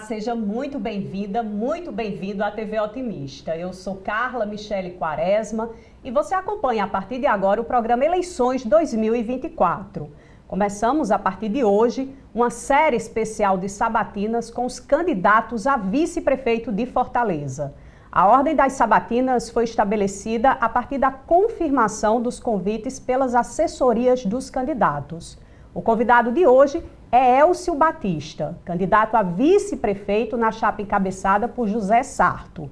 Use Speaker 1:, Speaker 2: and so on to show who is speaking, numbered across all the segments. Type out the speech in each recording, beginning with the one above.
Speaker 1: seja muito bem-vinda, muito bem-vindo à TV Otimista. Eu sou Carla Michele Quaresma e você acompanha a partir de agora o programa Eleições 2024. Começamos a partir de hoje uma série especial de sabatinas com os candidatos a vice-prefeito de Fortaleza. A ordem das sabatinas foi estabelecida a partir da confirmação dos convites pelas assessorias dos candidatos. O convidado de hoje é Elcio Batista, candidato a vice-prefeito na chapa encabeçada por José Sarto.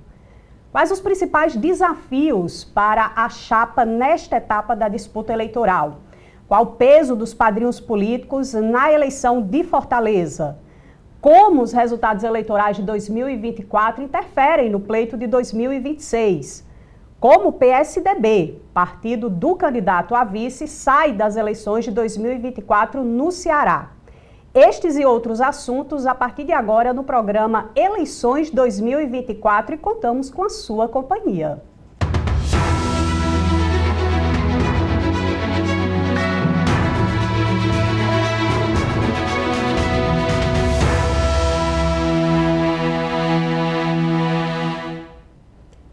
Speaker 1: Quais os principais desafios para a chapa nesta etapa da disputa eleitoral? Qual o peso dos padrinhos políticos na eleição de Fortaleza? Como os resultados eleitorais de 2024 interferem no pleito de 2026? Como o PSDB, partido do candidato a vice, sai das eleições de 2024 no Ceará? Estes e outros assuntos a partir de agora no programa Eleições 2024 e contamos com a sua companhia.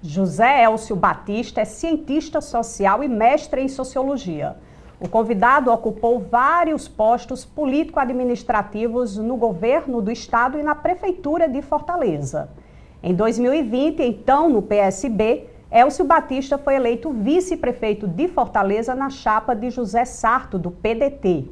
Speaker 1: José Elcio Batista é cientista social e mestre em sociologia. O convidado ocupou vários postos político-administrativos no governo do estado e na prefeitura de Fortaleza. Em 2020, então no PSB, Elcio Batista foi eleito vice-prefeito de Fortaleza na chapa de José Sarto, do PDT.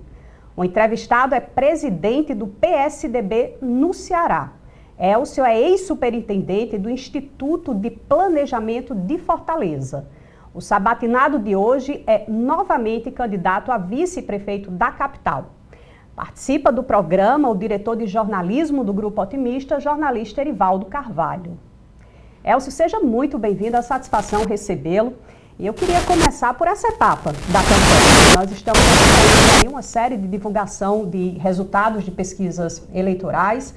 Speaker 1: O entrevistado é presidente do PSDB no Ceará. Elcio é ex-superintendente do Instituto de Planejamento de Fortaleza. O sabatinado de hoje é novamente candidato a vice-prefeito da capital. Participa do programa o diretor de jornalismo do Grupo Otimista, jornalista Erivaldo Carvalho. Elcio, seja muito bem-vindo, é satisfação recebê-lo. E eu queria começar por essa etapa da campanha. Nós estamos fazendo uma série de divulgação de resultados de pesquisas eleitorais.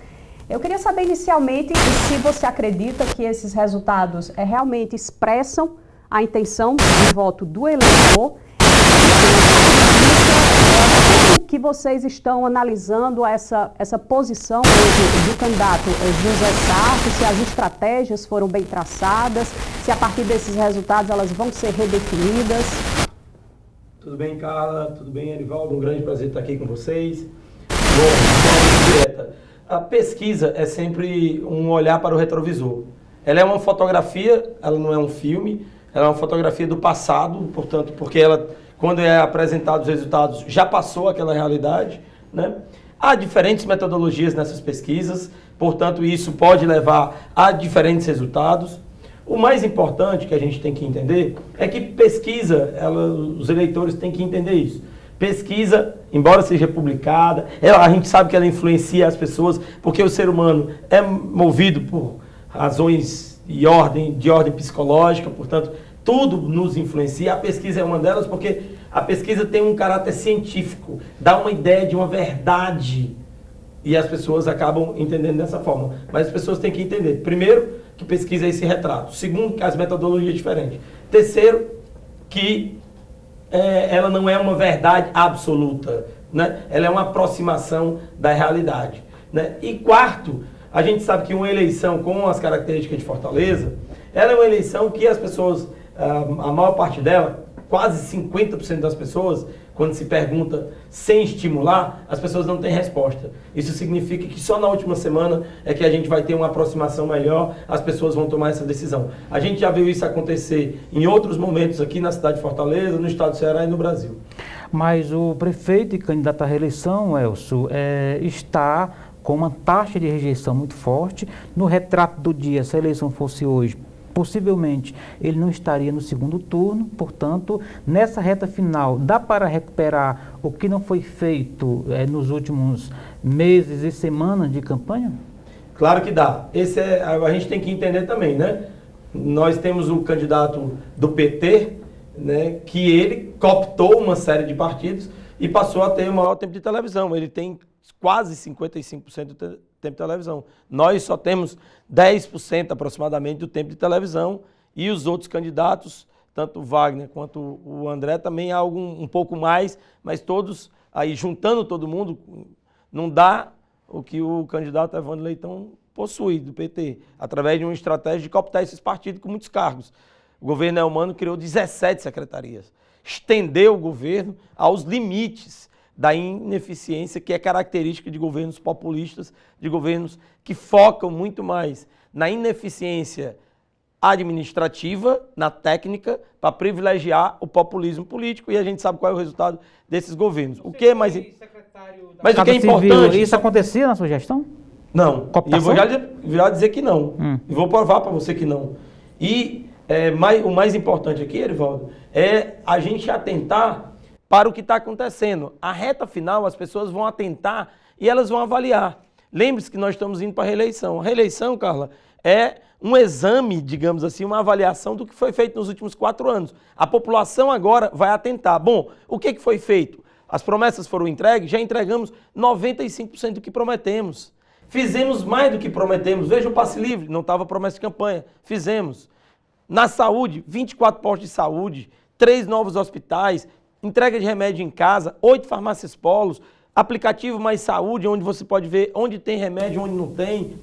Speaker 1: Eu queria saber inicialmente se você acredita que esses resultados realmente expressam a intenção de voto do eleitor, como que vocês estão analisando essa posição do candidato José Sarto, se as estratégias foram bem traçadas, se a partir desses resultados elas vão ser redefinidas.
Speaker 2: Tudo bem, Carla? Tudo bem, Erivaldo? Um grande prazer estar aqui com vocês. Bom, direta. A pesquisa é sempre um olhar para o retrovisor. Ela é uma fotografia, ela não é um filme, ela é uma fotografia do passado, portanto, porque ela, quando é apresentado os resultados, já passou aquela realidade, né? Há diferentes metodologias nessas pesquisas, portanto, isso pode levar a diferentes resultados. O mais importante que a gente tem que entender é que pesquisa, os eleitores têm que entender isso. Pesquisa, embora seja publicada, a gente sabe que ela influencia as pessoas, porque o ser humano é movido por razões de ordem psicológica, portanto, tudo nos influencia. A pesquisa é uma delas, porque a pesquisa tem um caráter científico, dá uma ideia de uma verdade, e as pessoas acabam entendendo dessa forma. Mas as pessoas têm que entender, primeiro, que pesquisa é esse retrato. Segundo, que as metodologias diferentes. Terceiro, que ela não é uma verdade absoluta, né? Ela é uma aproximação da realidade, né? E quarto, a gente sabe que uma eleição com as características de Fortaleza, ela é uma eleição que as pessoas, a maior parte dela, quase 50% das pessoas, quando se pergunta sem estimular, as pessoas não têm resposta. Isso significa que só na última semana é que a gente vai ter uma aproximação melhor, as pessoas vão tomar essa decisão. A gente já viu isso acontecer em outros momentos aqui na cidade de Fortaleza, no estado do Ceará e no Brasil.
Speaker 3: Mas o prefeito e candidato à reeleição, Elcio, está com uma taxa de rejeição muito forte. No retrato do dia, se a eleição fosse hoje, possivelmente ele não estaria no segundo turno, portanto, nessa reta final, dá para recuperar o que não foi feito nos últimos meses e semanas de campanha?
Speaker 2: Claro que dá. A gente tem que entender também, né? Nós temos o candidato do PT, né, que ele cooptou uma série de partidos e passou a ter o maior tempo de televisão. Ele tem quase 55% do tempo de televisão. Nós só temos 10% aproximadamente do tempo de televisão e os outros candidatos, tanto o Wagner quanto o André, também há um pouco mais, mas todos, aí juntando todo mundo, não dá o que o candidato Evandro Leitão possui do PT, através de uma estratégia de cooptar esses partidos com muitos cargos. O governo Elmano criou 17 secretarias, estendeu o governo aos limites da ineficiência que é característica de governos populistas, de governos que focam muito mais na ineficiência administrativa, na técnica, para privilegiar o populismo político, e a gente sabe qual é o resultado desses governos. O que é mais... Mas o que é importante...
Speaker 3: Isso acontecia na sua gestão?
Speaker 2: Não. E eu vou já dizer que não. E vou provar para você que não. E o mais importante aqui, Erivaldo, é a gente atentar para o que está acontecendo. A reta final, as pessoas vão atentar e elas vão avaliar. Lembre-se que nós estamos indo para a reeleição. A reeleição, Carla, é um exame, digamos assim, uma avaliação do que foi feito nos últimos 4 anos. A população agora vai atentar. Bom, o que foi feito? As promessas foram entregues? Já entregamos 95% do que prometemos. Fizemos mais do que prometemos. Veja o passe livre, não estava promessa de campanha. Fizemos. Na saúde, 24 postos de saúde, 3 novos hospitais, entrega de remédio em casa, 8 farmácias polos, aplicativo Mais Saúde, onde você pode ver onde tem remédio, onde não tem.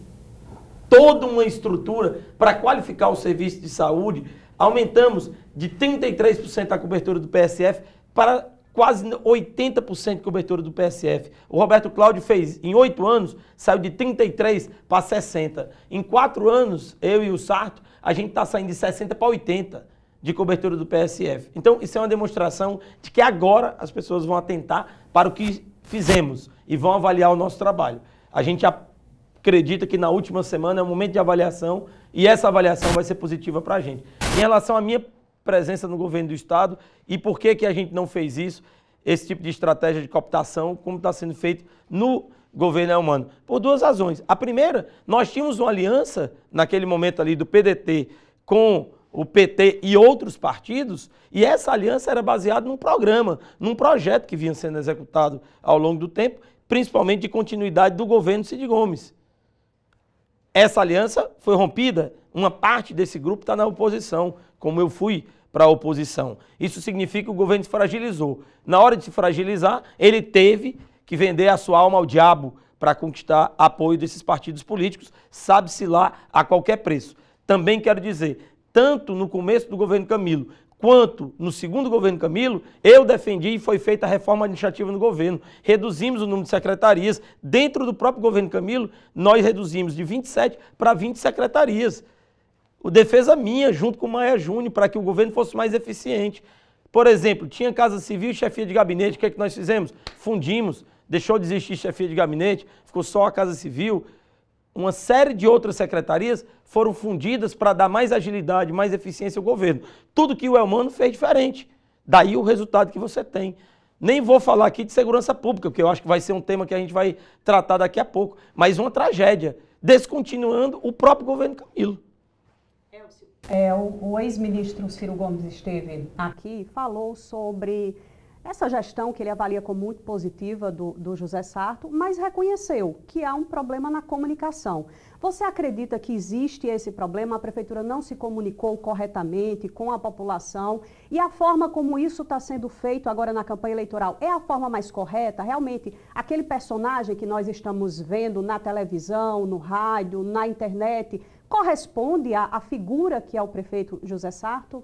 Speaker 2: Toda uma estrutura para qualificar o serviço de saúde. Aumentamos de 33% a cobertura do PSF para quase 80% de cobertura do PSF. O Roberto Cláudio fez, em 8 anos, saiu de 33% para 60%. Em 4 anos, eu e o Sarto, a gente está saindo de 60% para 80% de cobertura do PSF. Então, isso é uma demonstração de que agora as pessoas vão atentar para o que fizemos e vão avaliar o nosso trabalho. A gente acredita que na última semana é o momento de avaliação e essa avaliação vai ser positiva para a gente. Em relação à minha presença no governo do Estado e por que a gente não fez isso, esse tipo de estratégia de cooptação, como está sendo feito no governo Elmano? Por 2 razões. A primeira, nós tínhamos uma aliança, naquele momento ali, do PDT com o PT e outros partidos, e essa aliança era baseada num programa, num projeto que vinha sendo executado ao longo do tempo, principalmente de continuidade do governo Cid Gomes. Essa aliança foi rompida, uma parte desse grupo está na oposição, como eu fui para a oposição. Isso significa que o governo se fragilizou. Na hora de se fragilizar, ele teve que vender a sua alma ao diabo para conquistar apoio desses partidos políticos, sabe-se lá a qualquer preço. Também quero dizer, tanto no começo do governo Camilo, quanto no segundo governo Camilo, eu defendi e foi feita a reforma administrativa no governo. Reduzimos o número de secretarias. Dentro do próprio governo Camilo, nós reduzimos de 27 para 20 secretarias. O defesa minha, junto com o Maia Júnior, para que o governo fosse mais eficiente. Por exemplo, tinha Casa Civil e chefia de gabinete. O que é que nós fizemos? Fundimos, deixou de existir chefia de gabinete, ficou só a Casa Civil. Uma série de outras secretarias foram fundidas para dar mais agilidade, mais eficiência ao governo. Tudo que o Elmano fez diferente. Daí o resultado que você tem. Nem vou falar aqui de segurança pública, porque eu acho que vai ser um tema que a gente vai tratar daqui a pouco. Mas uma tragédia, descontinuando o próprio governo Camilo.
Speaker 1: O ex-ministro Ciro Gomes esteve aqui e falou sobre essa gestão que ele avalia como muito positiva do José Sarto, mas reconheceu que há um problema na comunicação. Você acredita que existe esse problema? A prefeitura não se comunicou corretamente com a população e a forma como isso está sendo feito agora na campanha eleitoral é a forma mais correta? Realmente, aquele personagem que nós estamos vendo na televisão, no rádio, na internet, corresponde à figura que é o prefeito José Sarto?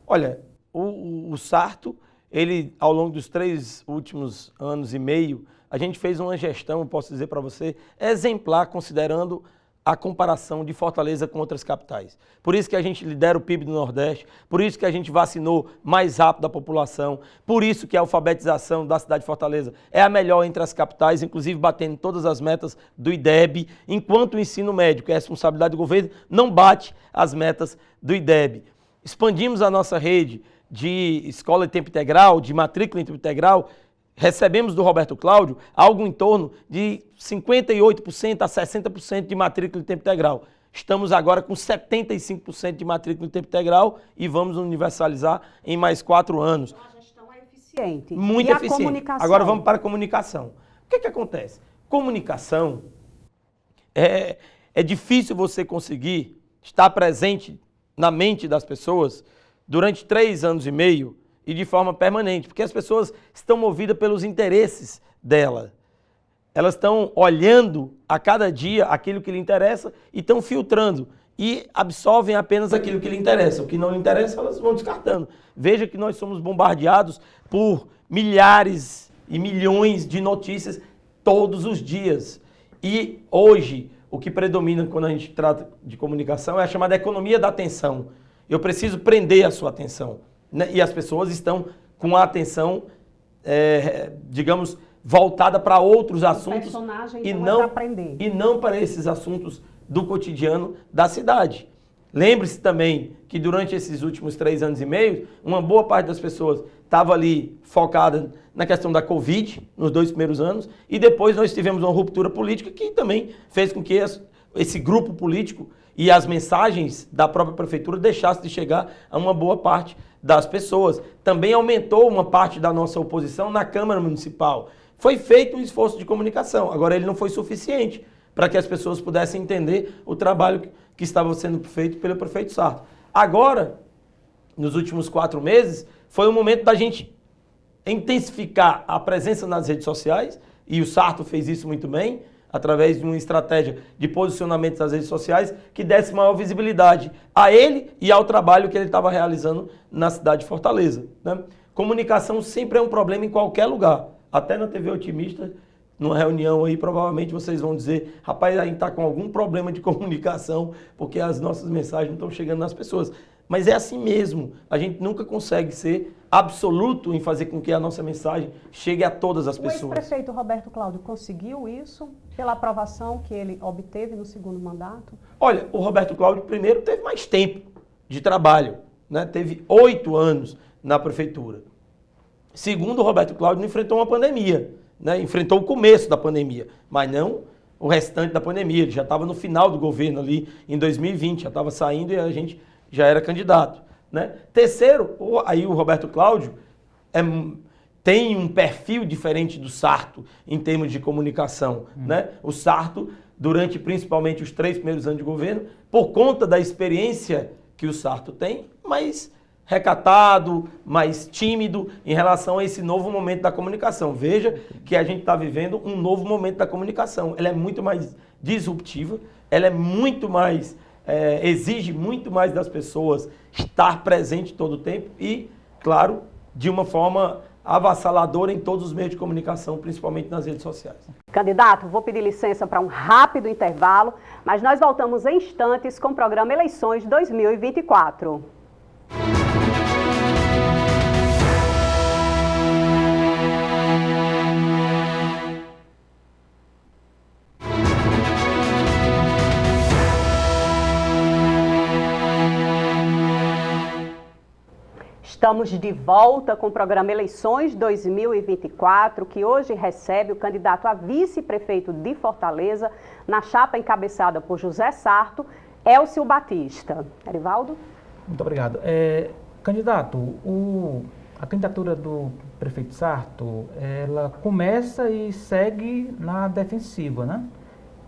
Speaker 2: Olha, o Sarto, ele, ao longo dos 3 últimos anos e meio, a gente fez uma gestão, eu posso dizer para você, exemplar, considerando a comparação de Fortaleza com outras capitais. Por isso que a gente lidera o PIB do Nordeste, por isso que a gente vacinou mais rápido a população, por isso que a alfabetização da cidade de Fortaleza é a melhor entre as capitais, inclusive batendo todas as metas do IDEB, enquanto o ensino médio, que é a responsabilidade do governo, não bate as metas do IDEB. Expandimos a nossa rede de escola em tempo integral, de matrícula em tempo integral, recebemos do Roberto Cláudio algo em torno de 58% a 60% de matrícula em tempo integral. Estamos agora com 75% de matrícula em tempo integral e vamos universalizar em mais 4 anos.
Speaker 1: Então a gestão é eficiente.
Speaker 2: Muito eficiente.
Speaker 1: A comunicação?
Speaker 2: Agora vamos para a comunicação. O que acontece? Comunicação é difícil você conseguir estar presente na mente das pessoas durante 3 anos e meio e de forma permanente, porque as pessoas estão movidas pelos interesses dela. elas estão olhando a cada dia aquilo que lhe interessa e estão filtrando e absorvem apenas aquilo que lhe interessa. O que não lhe interessa, elas vão descartando. Veja que nós somos bombardeados por milhares e milhões de notícias todos os dias. E hoje, o que predomina quando a gente trata de comunicação é a chamada economia da atenção. Eu preciso prender a sua atenção, né? E as pessoas estão com a atenção, digamos, voltada para outros assuntos e não para esses assuntos do cotidiano da cidade. Lembre-se também que durante esses últimos 3 anos e meio, uma boa parte das pessoas estava ali focada na questão da Covid, nos 2 primeiros anos, e depois nós tivemos uma ruptura política que também fez com que esse grupo político e as mensagens da própria prefeitura deixassem de chegar a uma boa parte das pessoas. Também aumentou uma parte da nossa oposição na Câmara Municipal. Foi feito um esforço de comunicação, agora ele não foi suficiente para que as pessoas pudessem entender o trabalho que estava sendo feito pelo prefeito Sarto. Agora, nos últimos 4 meses, foi o momento da gente intensificar a presença nas redes sociais, e o Sarto fez isso muito bem, através de uma estratégia de posicionamento nas redes sociais que desse maior visibilidade a ele e ao trabalho que ele estava realizando na cidade de Fortaleza, né? Comunicação sempre é um problema em qualquer lugar, até na TV Otimista, numa reunião aí, provavelmente vocês vão dizer, rapaz, a gente está com algum problema de comunicação, porque as nossas mensagens não estão chegando nas pessoas. Mas é assim mesmo, a gente nunca consegue ser absoluto em fazer com que a nossa mensagem chegue a todas as pessoas.
Speaker 1: O ex-prefeito Roberto Cláudio conseguiu isso pela aprovação que ele obteve no 2º mandato?
Speaker 2: Olha, o Roberto Cláudio, primeiro, teve mais tempo de trabalho, né? Teve 8 anos na prefeitura. Segundo, o Roberto Cláudio não enfrentou uma pandemia, né? Enfrentou o começo da pandemia, mas não o restante da pandemia. Ele já estava no final do governo ali em 2020, já estava saindo e a gente já era candidato, né? Terceiro, aí o Roberto Cláudio tem um perfil diferente do Sarto em termos de comunicação, né? O Sarto, durante principalmente os 3 primeiros anos de governo, por conta da experiência que o Sarto tem, mais recatado, mais tímido em relação a esse novo momento da comunicação. Veja que a gente está vivendo um novo momento da comunicação. Ela é muito mais disruptiva, ela é muito mais... exige muito mais das pessoas estar presente todo o tempo e, claro, de uma forma avassaladora em todos os meios de comunicação, principalmente nas redes sociais.
Speaker 1: Candidato, vou pedir licença para um rápido intervalo, mas nós voltamos em instantes com o programa Eleições 2024. Estamos de volta com o programa Eleições 2024, que hoje recebe o candidato a vice-prefeito de Fortaleza, na chapa encabeçada por José Sarto, Elcio Batista. Erivaldo?
Speaker 3: Muito obrigado. Candidato, a candidatura do prefeito Sarto, ela começa e segue na defensiva, né?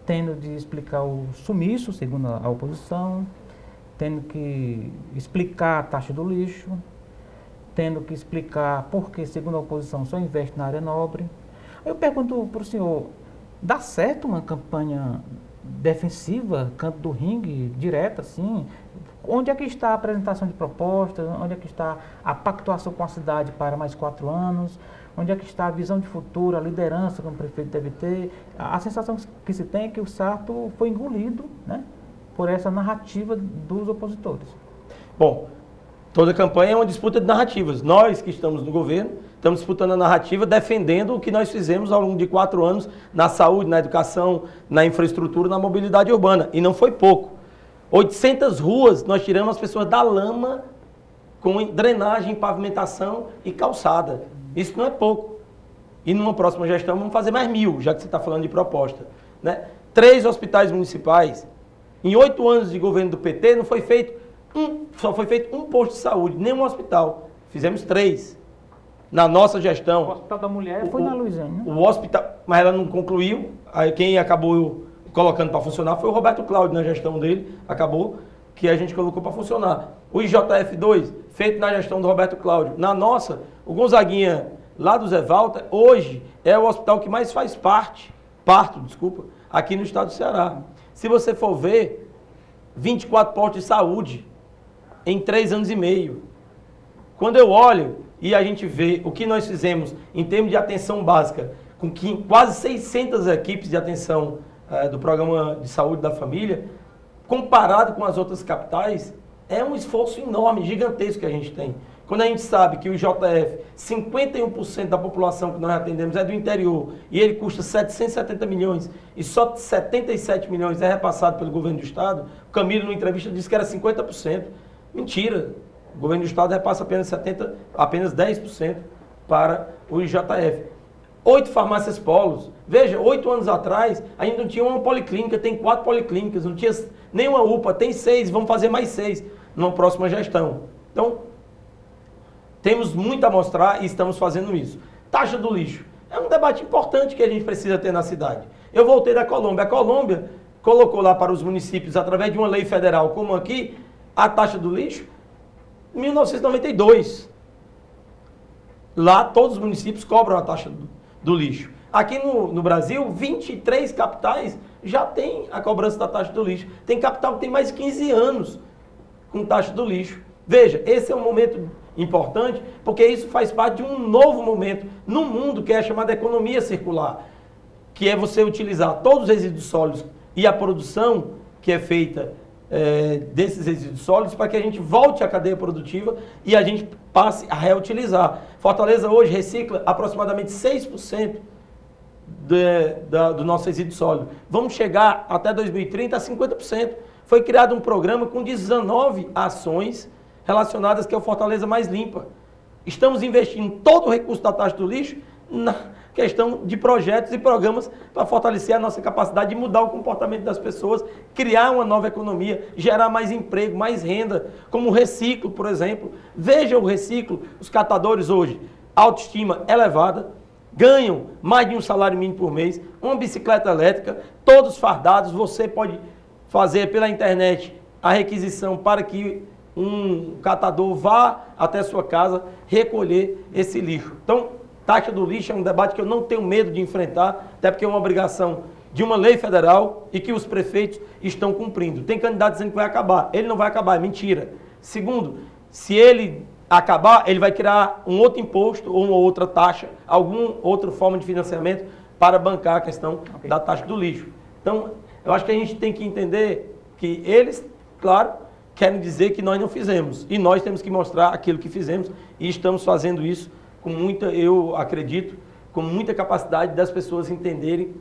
Speaker 3: Tendo de explicar o sumiço, segundo a oposição, tendo que explicar a taxa do lixo, tendo que explicar por que, segundo a oposição, só investe na área nobre. Eu pergunto para o senhor, dá certo uma campanha defensiva, canto do ringue, direta, assim? Onde é que está a apresentação de propostas? Onde é que está a pactuação com a cidade para mais 4 anos? Onde é que está a visão de futuro, a liderança que o prefeito deve ter? A sensação que se tem é que o Sarto foi engolido, né, por essa narrativa dos opositores.
Speaker 2: Bom, toda campanha é uma disputa de narrativas. Nós que estamos no governo, estamos disputando a narrativa, defendendo o que nós fizemos ao longo de 4 anos na saúde, na educação, na infraestrutura, na mobilidade urbana. E não foi pouco. 800 ruas nós tiramos as pessoas da lama com drenagem, pavimentação e calçada. Isso não é pouco. E numa próxima gestão vamos fazer mais 1.000, já que você está falando de proposta, né? 3 hospitais municipais. Em 8 anos de governo do PT não foi feito só foi feito um posto de saúde, nenhum hospital. Fizemos 3. Na nossa gestão.
Speaker 3: O Hospital da Mulher foi na Luiziane, né?
Speaker 2: O hospital, mas ela não concluiu. Aí quem acabou colocando para funcionar foi o Roberto Cláudio, na gestão dele. Acabou que a gente colocou para funcionar. O IJF2, feito na gestão do Roberto Cláudio. Na nossa, o Gonzaguinha, lá do Zé Walter, hoje é o hospital que mais faz parte parto, aqui no estado do Ceará. Se você for ver, 24 postos de saúde em 3 anos e meio. Quando eu olho e a gente vê o que nós fizemos em termos de atenção básica, com quase 600 equipes de atenção do Programa de Saúde da Família, comparado com as outras capitais, é um esforço enorme, gigantesco que a gente tem. Quando a gente sabe que o IJF, 51% da população que nós atendemos é do interior e ele custa 770 milhões e só 77 milhões é repassado pelo governo do estado, o Camilo, numa entrevista, disse que era 50%. Mentira! O governo do estado repassa apenas 10% para o IJF. 8 farmácias polos. Veja, 8 anos atrás, ainda não tinha uma policlínica, tem 4 policlínicas, não tinha nenhuma UPA, tem 6, vamos fazer mais 6 numa próxima gestão. Então, temos muito a mostrar e estamos fazendo isso. Taxa do lixo. É um debate importante que a gente precisa ter na cidade. Eu voltei da Colômbia. A Colômbia colocou lá para os municípios, através de uma lei federal como aqui, a taxa do lixo, em 1992. Lá, todos os municípios cobram a taxa do lixo. Aqui no Brasil, 23 capitais já tem a cobrança da taxa do lixo. Tem capital que tem mais de 15 anos com taxa do lixo. Veja, esse é um momento importante, porque isso faz parte de um novo momento no mundo, que é a chamada economia circular, que é você utilizar todos os resíduos sólidos e a produção que é feita desses resíduos sólidos para que a gente volte à cadeia produtiva e a gente passe a Fortaleza hoje recicla aproximadamente 6% do nosso resíduo sólido. Vamos chegar até 2030 a 50%. Foi criado um programa com 19 ações relacionadas que é o Fortaleza Mais Limpa. Estamos investindo todo o recurso da taxa do lixo na questão de projetos e programas para fortalecer a nossa capacidade de mudar o comportamento das pessoas, criar uma nova economia, gerar mais emprego, mais renda, como o reciclo, por exemplo. Veja o reciclo, os catadores hoje, autoestima elevada, ganham mais de um salário mínimo por mês, uma bicicleta elétrica, todos fardados, você pode fazer pela internet a requisição para que um catador vá até sua casa recolher esse lixo. Então, taxa do lixo é um debate que eu não tenho medo de enfrentar, até porque é uma obrigação de uma lei federal e que os prefeitos estão cumprindo. Tem candidato dizendo que vai acabar. Ele não vai acabar, é mentira. Segundo, se ele acabar, ele vai criar um outro imposto ou uma outra taxa, alguma outra forma de financiamento para bancar a questão da taxa do lixo. Então, eu acho que a gente tem que entender que eles, claro, querem dizer que nós não fizemos. E nós temos que mostrar aquilo que fizemos e estamos fazendo isso com muita, eu acredito, com muita capacidade das pessoas entenderem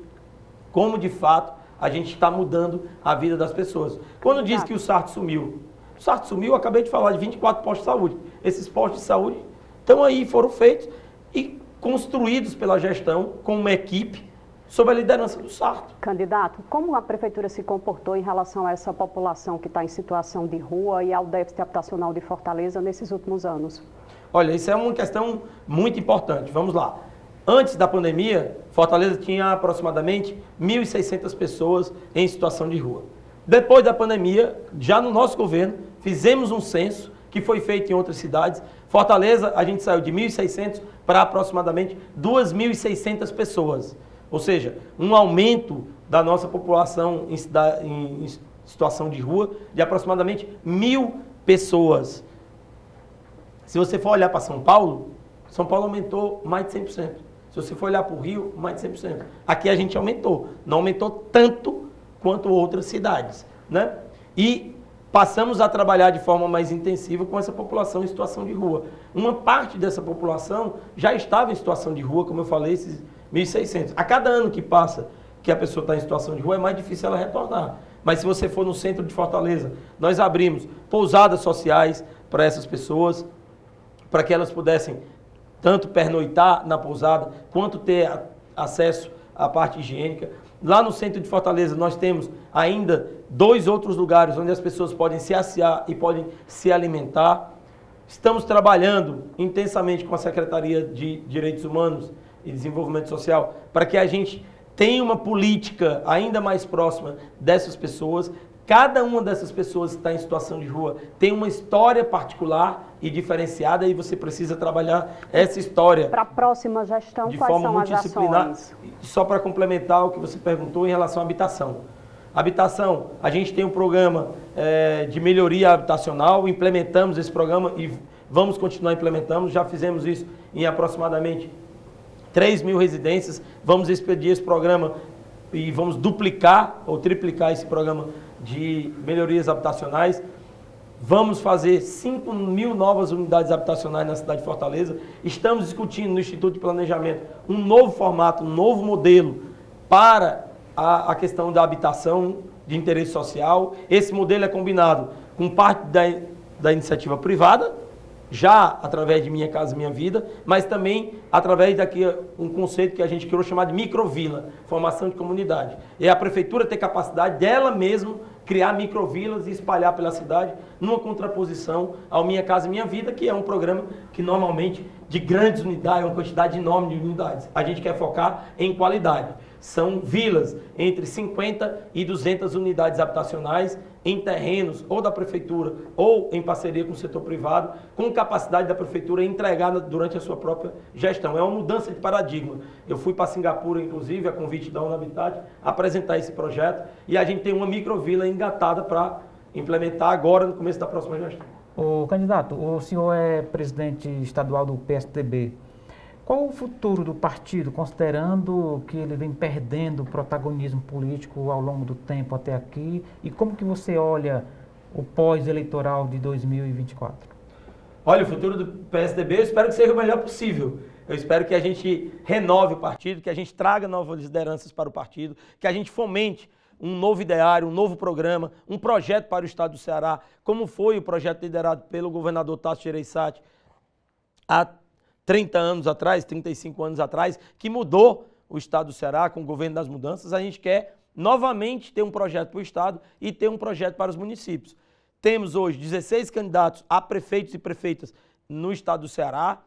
Speaker 2: como, de fato, a gente está mudando a vida das pessoas. Quando diz que o SART sumiu, eu acabei de falar de 24 postos de saúde. Esses postos de saúde estão aí, foram feitos e construídos pela gestão com uma equipe sob a liderança do SART.
Speaker 1: Candidato, como a Prefeitura se comportou em relação a essa população que está em situação de rua e ao déficit habitacional de Fortaleza nesses últimos anos?
Speaker 2: Olha, isso é uma questão muito importante. Vamos lá. Antes da pandemia, Fortaleza tinha aproximadamente 1.600 pessoas em situação de rua. Depois da pandemia, já no nosso governo, fizemos um censo que foi feito em outras cidades. Fortaleza, a gente saiu de 1.600 para aproximadamente 2.600 pessoas. Ou seja, um aumento da nossa população em situação de rua de aproximadamente 1.000 pessoas. Se você for olhar para São Paulo aumentou mais de 100%. Se você for olhar para o Rio, mais de 100%. Aqui a gente aumentou. Não aumentou tanto quanto outras cidades, né? E passamos a trabalhar de forma mais intensiva com essa população em situação de rua. Uma parte dessa população já estava em situação de rua, como eu falei, esses 1.600. A cada ano que passa que a pessoa está em situação de rua, é mais difícil ela retornar. Mas se você for no centro de Fortaleza, nós abrimos pousadas sociais para essas pessoas, para que elas pudessem tanto pernoitar na pousada, quanto ter acesso à parte higiênica. Lá no centro de Fortaleza nós temos ainda 2 outros lugares onde as pessoas podem se assear e podem se alimentar. Estamos trabalhando intensamente com a Secretaria de Direitos Humanos e Desenvolvimento Social para que a gente tenha uma política ainda mais próxima dessas pessoas, Cada uma dessas pessoas que está em situação de rua tem uma história particular e diferenciada e você precisa trabalhar essa história.
Speaker 1: Para a próxima gestão,
Speaker 2: de
Speaker 1: quais
Speaker 2: forma
Speaker 1: são as
Speaker 2: multidisciplinar.
Speaker 1: ações?
Speaker 2: Só para complementar o que você perguntou em relação à habitação. Habitação, a gente tem um programa de melhoria habitacional, implementamos esse programa e vamos continuar implementando. Já fizemos isso em aproximadamente 3.000 residências. Vamos expedir esse programa e vamos duplicar ou triplicar esse programa de melhorias habitacionais. Vamos fazer 5.000 novas unidades habitacionais na cidade de Fortaleza. Estamos discutindo no Instituto de Planejamento um novo formato, um novo modelo para a questão da habitação de interesse social. Esse modelo é combinado com parte da iniciativa privada, já através de Minha Casa Minha Vida, mas também através daqui um conceito que a gente criou chamado de microvila, formação de comunidade. É a prefeitura ter capacidade dela mesma criar microvilas e espalhar pela cidade, numa contraposição ao Minha Casa Minha Vida, que é um programa que normalmente de grandes unidades, uma quantidade enorme de unidades. A gente quer focar em qualidade. São vilas entre 50 e 200 unidades habitacionais em terrenos ou da prefeitura ou em parceria com o setor privado, com capacidade da prefeitura entregar durante a sua própria gestão. É uma mudança de paradigma. Eu fui para Singapura, inclusive, a convite da Unabitat, apresentar esse projeto e a gente tem uma microvila engatada para implementar agora no começo da próxima gestão.
Speaker 3: O candidato, o senhor é presidente estadual do PSDB. Qual o futuro do partido, considerando que ele vem perdendo protagonismo político ao longo do tempo até aqui? E como que você olha o pós-eleitoral de 2024?
Speaker 2: Olha, o futuro do PSDB eu espero que seja o melhor possível. Eu espero que a gente renove o partido, que a gente traga novas lideranças para o partido, que a gente fomente um novo ideário, um novo programa, um projeto para o estado do Ceará, como foi o projeto liderado pelo governador Tasso Gereissati há 30 anos atrás, 35 anos atrás, que mudou o estado do Ceará com o governo das mudanças. A gente quer novamente ter um projeto para o estado e ter um projeto para os municípios. Temos hoje 16 candidatos a prefeitos e prefeitas no estado do Ceará.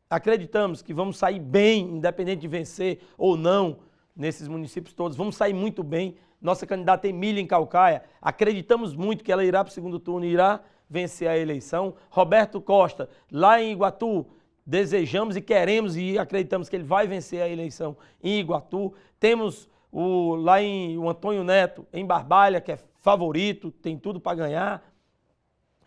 Speaker 2: Acreditamos que vamos sair bem, independente de vencer ou não nesses municípios todos. Vamos sair muito bem. Nossa candidata Emília em Caucaia, acreditamos muito que ela irá para o segundo turno e irá vencer a eleição. Roberto Costa, lá em Iguatu, desejamos e queremos e acreditamos que ele vai vencer a eleição em Iguatu. Temos o Antônio Neto em Barbalha, que é favorito, tem tudo para ganhar.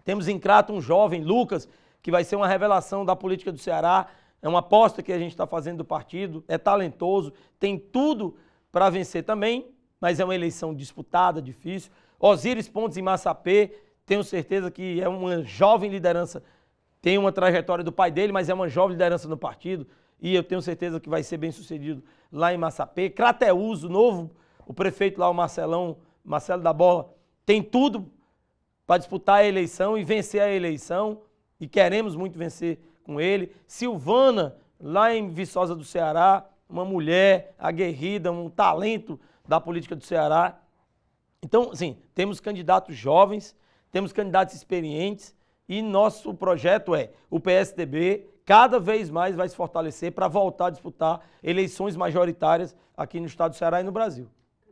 Speaker 2: Temos em Crato um jovem, Lucas, que vai ser uma revelação da política do Ceará. É uma aposta que a gente está fazendo do partido, é talentoso, tem tudo para vencer também, mas é uma eleição disputada, difícil. Osíris Pontes em Massapê, tenho certeza que é uma jovem liderança. Tem uma trajetória do pai dele, mas é uma jovem liderança no partido e eu tenho certeza que vai ser bem sucedido lá em Massapê. Crateús, o novo, o prefeito lá, o Marcelo da Bola, tem tudo para disputar a eleição e vencer a eleição e queremos muito vencer com ele. Silvana, lá em Viçosa do Ceará, uma mulher aguerrida, um talento da política do Ceará. Então, assim, temos candidatos jovens, temos candidatos experientes, e nosso projeto é o PSDB cada vez mais vai se fortalecer para voltar a disputar eleições majoritárias aqui no estado do Ceará e no Brasil.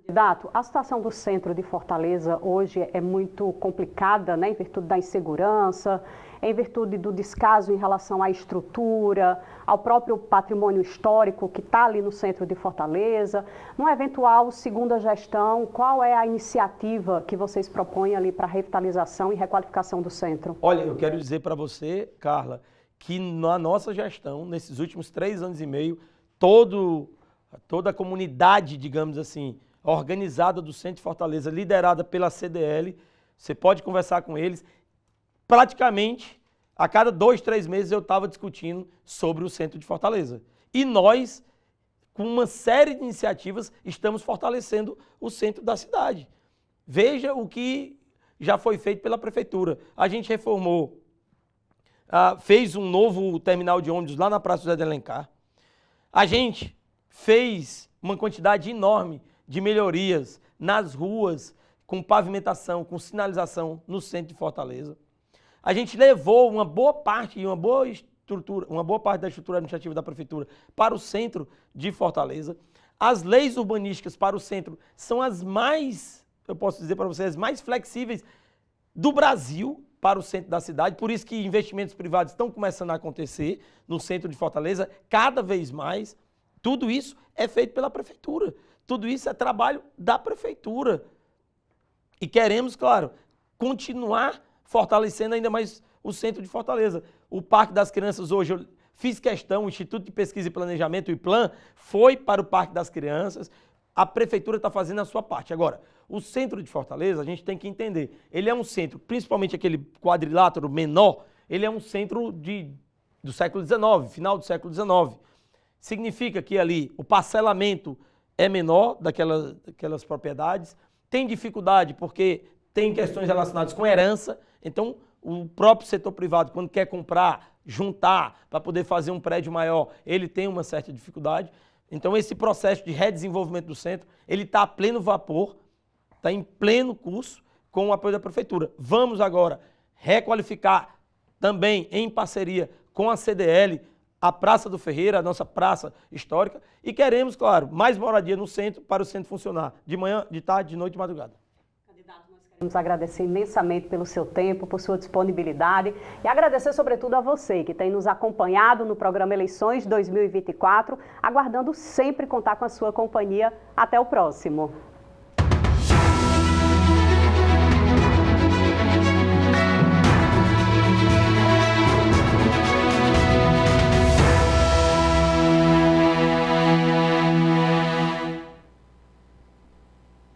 Speaker 1: Candidato, a situação do centro de Fortaleza hoje é muito complicada, né, em virtude da insegurança, em virtude do descaso em relação à estrutura, ao próprio patrimônio histórico que está ali no centro de Fortaleza. Numa eventual segunda gestão, qual é a iniciativa que vocês propõem ali para a revitalização e requalificação do centro?
Speaker 2: Olha, eu quero dizer para você, Carla, que na nossa gestão, nesses últimos 3 anos e meio, toda a comunidade, digamos assim, organizada do centro de Fortaleza, liderada pela CDL, você pode conversar com eles. Praticamente, a cada 2, 3 meses eu estava discutindo sobre o centro de Fortaleza. E nós, com uma série de iniciativas, estamos fortalecendo o centro da cidade. Veja o que já foi feito pela prefeitura. A gente reformou, fez um novo terminal de ônibus lá na Praça José de Alencar. A gente fez uma quantidade enorme de melhorias nas ruas, com pavimentação, com sinalização no centro de Fortaleza. A gente levou uma boa parte da estrutura administrativa da prefeitura para o centro de Fortaleza. As leis urbanísticas para o centro são as mais eu posso dizer para vocês, mais flexíveis do Brasil para o centro da cidade, por isso que investimentos privados estão começando a acontecer no centro de Fortaleza, cada vez mais. Tudo isso é feito pela prefeitura, tudo isso é trabalho da prefeitura. E queremos, claro, continuar fortalecendo ainda mais o centro de Fortaleza. O Parque das Crianças hoje, eu fiz questão, o Instituto de Pesquisa e Planejamento, o IPLAN, foi para o Parque das Crianças, a prefeitura está fazendo a sua parte. Agora, o centro de Fortaleza, a gente tem que entender, ele é um centro, principalmente aquele quadrilátero menor, ele é um centro do século XIX, final do século XIX. Significa que ali o parcelamento é menor daquelas propriedades, tem dificuldade porque tem questões relacionadas com herança, então o próprio setor privado, quando quer comprar, juntar para poder fazer um prédio maior, ele tem uma certa dificuldade. Então esse processo de redesenvolvimento do centro, ele está a pleno vapor, está em pleno curso com o apoio da prefeitura. Vamos agora requalificar também em parceria com a CDL, a Praça do Ferreira, a nossa praça histórica, e queremos, claro, mais moradia no centro para o centro funcionar, de manhã, de tarde, de noite e de madrugada.
Speaker 1: Queremos agradecer imensamente pelo seu tempo, por sua disponibilidade e agradecer sobretudo a você que tem nos acompanhado no programa Eleições 2024, aguardando sempre contar com a sua companhia. Até o próximo.